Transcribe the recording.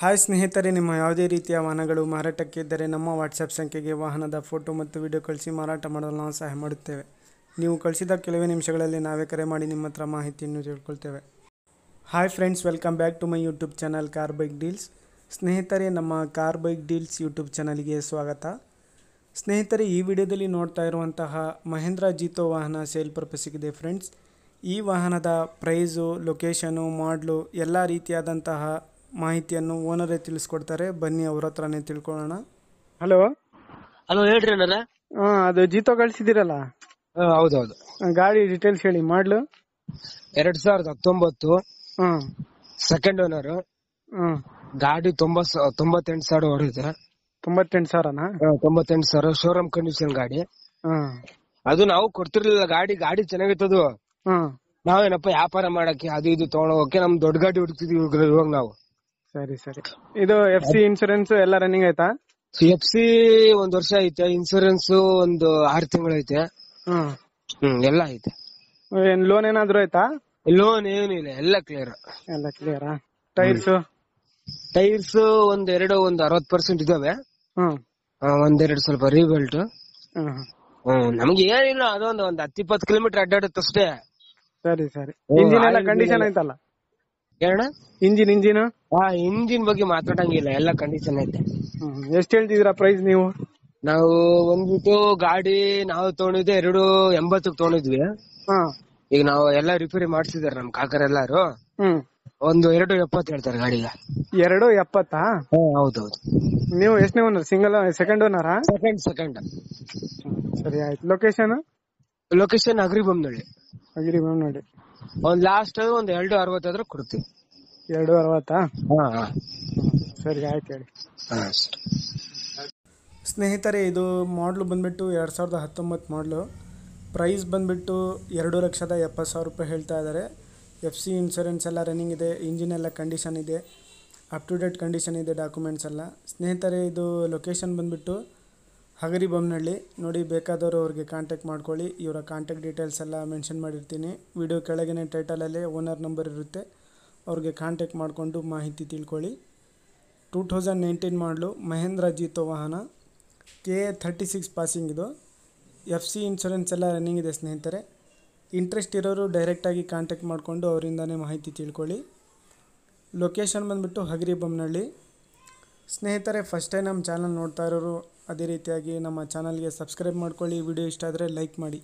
Hi ಸ್ನೇಹಿತರೆ, ನಿಮ್ಮ ಯಾವುದೇ ರೀತಿಯ ವಾಹನಗಳು ಮಾರಾಟಕ್ಕೆ ಇದ್ದರೆ ನಮ್ಮ ವಾಟ್ಸಪ್ ಸಂಖ್ಯೆಗೆ ವಾಹನದ ಫೋಟೋ ಮತ್ತು ವಿಡಿಯೋ ಕಳಿಸಿ ಮಾರಾಟ ಮಾಡಲು ನಾವು ಸಹಾಯ ಮಾಡುತ್ತೇವೆ. ನೀವು ಕಳಿಸಿದ ಕೆಲವೇ ನಿಮಿಷಗಳಲ್ಲಿ ನಾವೇ ಕರೆ ಮಾಡಿ ನಿಮ್ಮ ಹತ್ರ ಮಾಹಿತಿಯನ್ನು ತಿಳ್ಕೊಳ್ತೇವೆ. Hi friends, welcome back to my YouTube channel car bike deals. ಸ್ನೇಹಿತರೆ, ನಮ್ಮ ಕಾರ್ ಬೈಕ್ ಡೀಲ್ಸ್ ಯೂಟ್ಯೂಬ್ ಚಾನಲ್ಗೆ ಸ್ವಾಗತ. ಸ್ನೇಹಿತರೆ, ಈ ವಿಡಿಯೋದಲ್ಲಿ ನೋಡ್ತಾ ಇರುವಂತಹ ಮಹೇಂದ್ರ ಜೀತೋ ವಾಹನ ಸೇಲ್ ಪರ್ಪಸ್ಸಿಗಿದೆ ಫ್ರೆಂಡ್ಸ್. ಈ ವಾಹನದ ಪ್ರೈಸು, ಲೊಕೇಶನು, ಮಾಡಲು ಎಲ್ಲ ರೀತಿಯಾದಂತಹ ಮಾಹಿತಿಯನ್ನು ಓನರೇ ತಿಳಿಸ್ಕೊಡ್ತಾರೆ. ಬನ್ನಿ ಅವ್ರ ಹತ್ರನೇ ತಿಳ್ಕೊಳ್ಳೋಣ. ಹಲೋ ಹಲೋ, ಹೇಳ್ರಿ ಅಣ್ಣ. ಅದು ಜೀತೋ ಕಳಿಸಿದಿರಲ್ಲ, ಹೌದೌದು. ಗಾಡಿ ಡೀಟೇಲ್ಸ್ ಹೇಳಿ. ಮಾಡಲು 2019 ಹ್ಮ್ ಸೆಕೆಂಡ್ ಓನರ್. ಗಾಡಿ 98,000 ಹೊಡಿದೆ. 98,000ನಾ? 98,000 ಶೋರೂಮ್ ಕಂಡೀಷನ್ ಗಾಡಿ. ಅದು ನಾವು ಕೊಡ್ತಿರ್ಲಿಲ್ಲ. ಗಾಡಿ ಚೆನ್ನಾಗಿತ್ತದು. ನಾವೇನಪ್ಪ ವ್ಯಾಪಾರ ಮಾಡಕ್ಕೆ ಅದು ಇದು ತಗೊಳೋಕೆ ನಮ್ ದೊಡ್ಡ ಗಾಡಿ ಹುಡುಕ್ತಿದ್ವಿ ಇವಾಗ ನಾವು. ಸರಿ ಸರಿ. ಇದು FC ಇನ್ಶೂರೆನ್ಸ್ ಎಲ್ಲ ರನ್ನಿಂಗ್ ಆಯ್ತಾ? FC 1 ವರ್ಷ ಐತೆ, ಇನ್ಸೂರೆನ್ಸ್ ಒಂದು 6 ತಿಂಗಳು ಐತೆ. ಎಲ್ಲ ಐತೆ. ಏನ್ ಲೋನ್ ಏನಾದ್ರು ಆಯ್ತಾ? ಲೋನ್ ಏನು ಇಲ್ಲ, ಎಲ್ಲ ಕ್ಲಿಯರ್. ಎಲ್ಲ ಕ್ಲಿಯರಾ? ಟೈರ್ಸ್ ಒಂದು 60% ಇದಾವೆ. ಒಂದೆರಡು ಸ್ವಲ್ಪ ರೀಬೆಲ್ಟ್. ನಮ್ಗೆ ಏನಿಲ್ಲ, ಅದೊಂದು 10-20 ಕಿಲೋಮೀಟರ್ ಅಡ್ಡಾಡುತ್ತಷ್ಟೇ. ಸರಿ ಸರಿ. ಇಂಜಿನ್ ಎಲ್ಲ ಕಂಡೀಷನ್ ಐತಲ್ಲ? ಏನ ಇಂಜಿನ್ ಬಗ್ಗೆ ಮಾತಾಡಂಗಿಲ್ಲ, ಎಲ್ಲ ಕಂಡೀಷನ್ ಐತೆ. ಎಷ್ಟು ಹೇಳ್ತಿದ್ದೀರಾ ಪ್ರೈಸ್ ನೀವು? ನಾವು ಒಂದ್ಬಿಟ್ಟು ಗಾಡಿ ನಾವು ತಗೊಂಡಿದ್ದೆ 280 ತಗೊಂಡಿದ್ವಿ. ಈಗ ನಾವು ಎಲ್ಲ ರಿಪೇರಿ ಮಾಡ್ಸಿದಾರೆ ನಮ್ ಕಾಕರ್ ಎಲ್ಲಾರು. ಒಂದು 270 ಹೇಳ್ತಾರೆ ಗಾಡಿಗೆ. 270? ಹೌದೌದು. ನೀವು ಎಷ್ಟನೇ ಓನರ್? ಸಿಂಗಲ್, ಸೆಕೆಂಡ್ ಓನರಾ? ಸೆಕೆಂಡ್. ಸರಿ ಆಯ್ತು. ಲೊಕೇಶನ್ ಅಗ್ರಿಬೊಮ್ಮನಹಳ್ಳಿ. ಒಂದ್ ಲಾಸ್ಟ್ ಒಂದು 260 ಆದ್ರೂ ಕೊಡ್ತೀವಿ. 260? ಸರಿ ಆಯ್ತು, ಹೇಳಿ. ಸ್ನೇಹಿತರೆ, ಇದು ಮಾಡಲು ಬಂದ್ಬಿಟ್ಟು 2019 ಮಾಡಲು. ಪ್ರೈಸ್ ಬಂದ್ಬಿಟ್ಟು 2,70,000 ರೂಪಾಯಿ ಹೇಳ್ತಾ ಇದ್ದಾರೆ. FC ಇನ್ಶೂರೆನ್ಸ್ ಎಲ್ಲ ರನ್ನಿಂಗ್ ಇದೆ, ಇಂಜಿನ್ ಎಲ್ಲ ಕಂಡೀಷನ್ ಇದೆ, ಅಪ್ ಟು ಡೇಟ್ ಕಂಡೀಷನ್ ಇದೆ ಡಾಕ್ಯುಮೆಂಟ್ಸ್ ಎಲ್ಲ. ಸ್ನೇಹಿತರೆ, ಇದು ಲೊಕೇಶನ್ ಬಂದ್ಬಿಟ್ಟು ಹಗರಿಬೊಮ್ಮನಹಳ್ಳಿ. ನೋಡಿ, ಬೇಕಾದವರು ಅವ್ರಿಗೆ ಕಾಂಟ್ಯಾಕ್ಟ್ ಮಾಡ್ಕೊಳ್ಳಿ. ಇವರ ಕಾಂಟ್ಯಾಕ್ಟ್ ಡೀಟೇಲ್ಸ್ ಎಲ್ಲ ಮೆನ್ಷನ್ ಮಾಡಿರ್ತೀನಿ. ವಿಡಿಯೋ ಕೆಳಗೇನೆ ಟೈಟಲಲ್ಲೇ ಓನರ್ ನಂಬರ್ ಇರುತ್ತೆ, ಅವ್ರಿಗೆ ಕಾಂಟ್ಯಾಕ್ಟ್ ಮಾಡಿಕೊಂಡು ಮಾಹಿತಿ ತಿಳ್ಕೊಳ್ಳಿ. 2019 ಮಾಡಲು ಮಹೇಂದ್ರ ಜೀತೋ ವಾಹನ, KA 36 ಪಾಸಿಂಗ್. ಇದು FC ಇನ್ಶೂರೆನ್ಸ್ ಎಲ್ಲ ರನ್ನಿಂಗ್ ಇದೆ ಸ್ನೇಹಿತರೆ. ಇಂಟ್ರೆಸ್ಟ್ ಇರೋರು ಡೈರೆಕ್ಟಾಗಿ ಕಾಂಟ್ಯಾಕ್ಟ್ ಮಾಡಿಕೊಂಡು ಅವರಿಂದನೇ ಮಾಹಿತಿ ತಿಳ್ಕೊಳ್ಳಿ. ಲೊಕೇಶನ್ ಬಂದುಬಿಟ್ಟು ಹಗರಿಬೊಮ್ಮನಹಳ್ಳಿ. ಸ್ನೇಹಿತರೆ, ಫಸ್ಟ್ ಟೈಮ್ ನಮ್ಮ ಚಾನಲ್ ನೋಡ್ತಾ ಇರೋರು ಅದೇ ರೀತಿಯಾಗಿ ನಮ್ಮ ಚಾನಲ್ಗೆ ಸಬ್ಸ್ಕ್ರೈಬ್ ಮಾಡ್ಕೊಳ್ಳಿ. ವಿಡಿಯೋ ಇಷ್ಟ ಆದರೆ ಲೈಕ್ ಮಾಡಿ.